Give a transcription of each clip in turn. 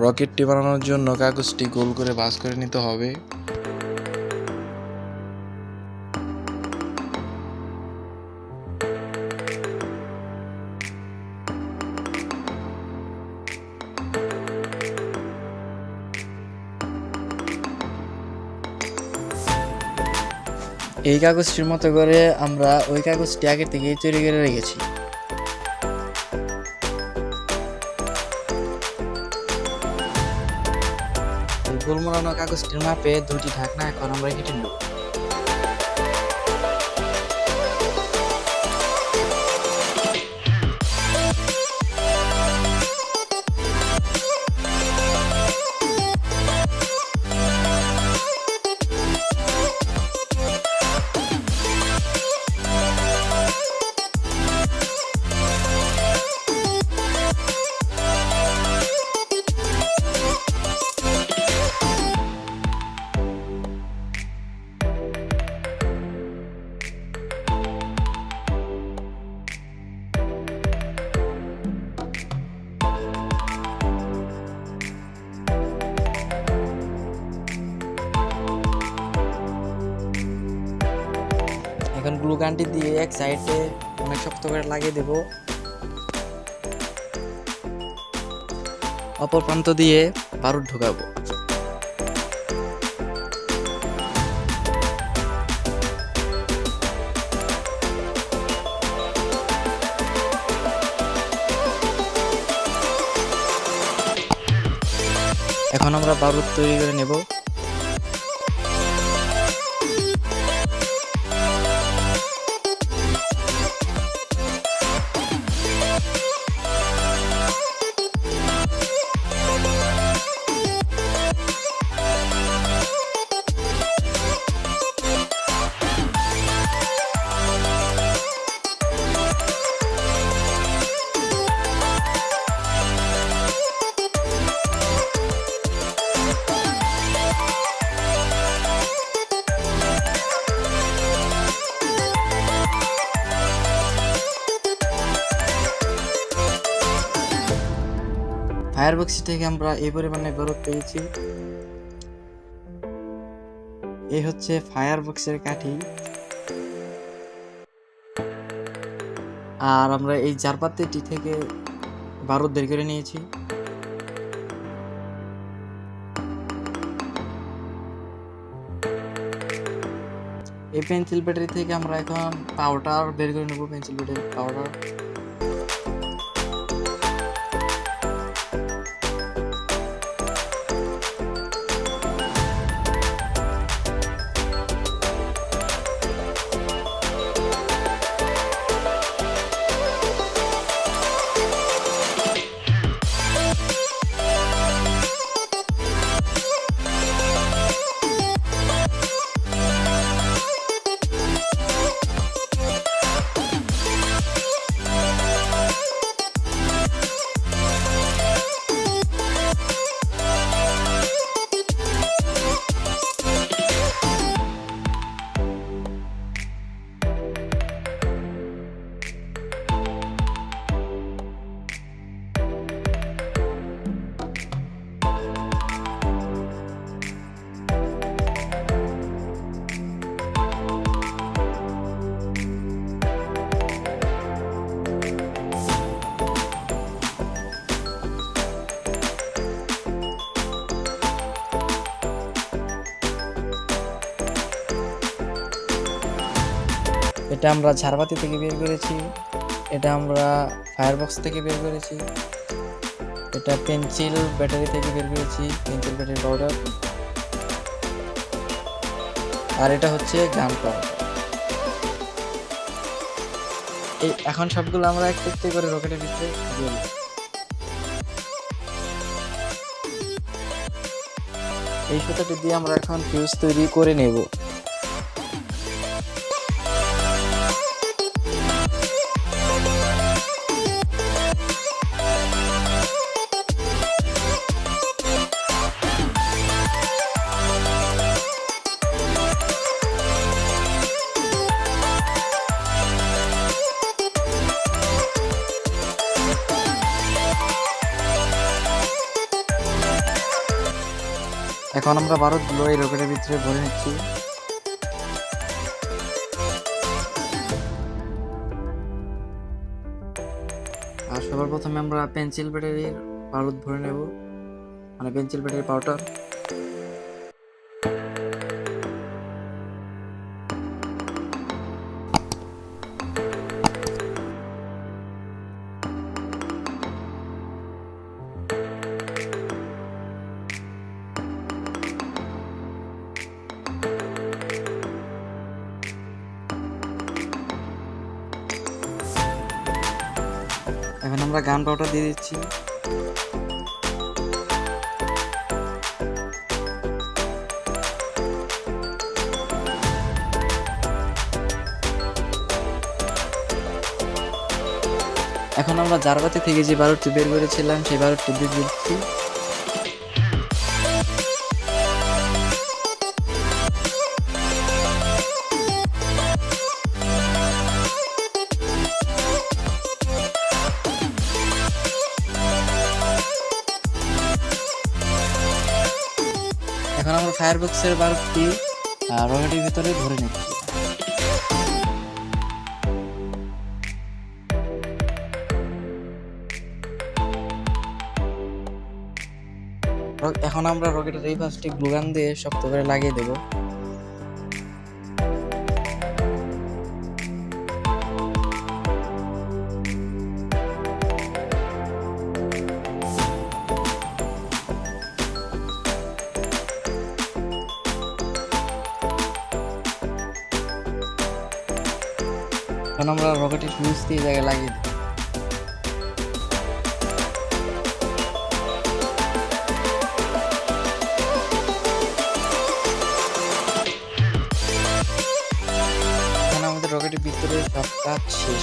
রকেটটি বানানোর জন্য কাগজটি গোল করে ভাঁজ করে নিতে হবে। এই কাগজটির মতো করে আমরা ওই কাগজটি আগে থেকেই তৈরি করে রেখেছি। গোল মোড়ানো কাগজটির মাপে দুটি ঢাকনা এখন আমরা কেটে নেব। এখন গ্লু গানটি দিয়ে এক সাইডে অনেক শক্ত করে লাগিয়ে দেব, অপর প্রান্ত দিয়ে বারুদ ঢোকাবো। এখন আমরা বারুদ তৈরি করে নেব। ফায়ার বক্স থেকে আমরা এই পরিমাণে বারুদ পেয়েছি। এই হচ্ছে ফায়ার বক্সের কাঠি। আর আমরা এই জারপাতিটি থেকে বারুদ বের করে নিয়েছি। এই পেন্সিল ব্যাটারি থেকে আমরা এখন পাউডার বের করে নেব, পেন্সিল ব্যাটারি পাউডার। এটা আমরা ঝাড়বাতি থেকে বের করেছি, এটা আমরা ফায়ার বক্স থেকে বের করেছি, এটা পেন্সিল ব্যাটারি থেকে বের করেছি, পেন্সিল ব্যাটারি পাউডার। আর এটা হচ্ছে গান পাউডার। এই এখন সবগুলো আমরা একটু একটু করে রকেটের ভিতরে দিয়ে দেব। এই সুতাটি দিয়ে আমরা এখন ফিউজ তৈরি করে নেব। এখন আমরা বারুদগুলো এই রকেটের ভিতরে ভরে নিচ্ছি। আর সবার প্রথমে আমরা পেন্সিল ব্যাটারির বারুদ ভরে নেব, মানে পেন্সিল ব্যাটারি পাউডার। এখন আমরা গান পাউডার দিয়ে দিচ্ছি। এখন আমরা জারবাতি থেকে যে বারুদটি বের করেছিলাম সেই বারুদটি দিয়ে দিচ্ছি। এখন আমরা ফায়ার বক্সের বারুদটি রকেটের ভিতরে ভরে নিচ্ছি। এখন আমরা রকেটের এই পাশটি গ্লুগান দিয়ে শক্ত করে লাগিয়ে দেব। এখন আমরা রকেটের ফিউজ দিয়ে জায়গায় লাগিয়ে দেব। আমাদের রকেটের ভিতরে সব কাজ শেষ।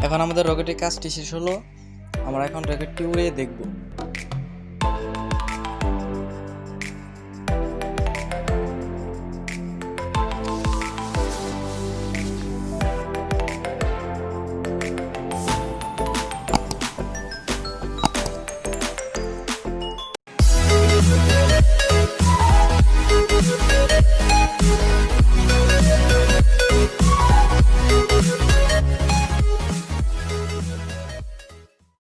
এখন আমাদের রকেটের কাজটি শেষ হলো। আমরা এখন রকেটটি উড়িয়ে দেখব।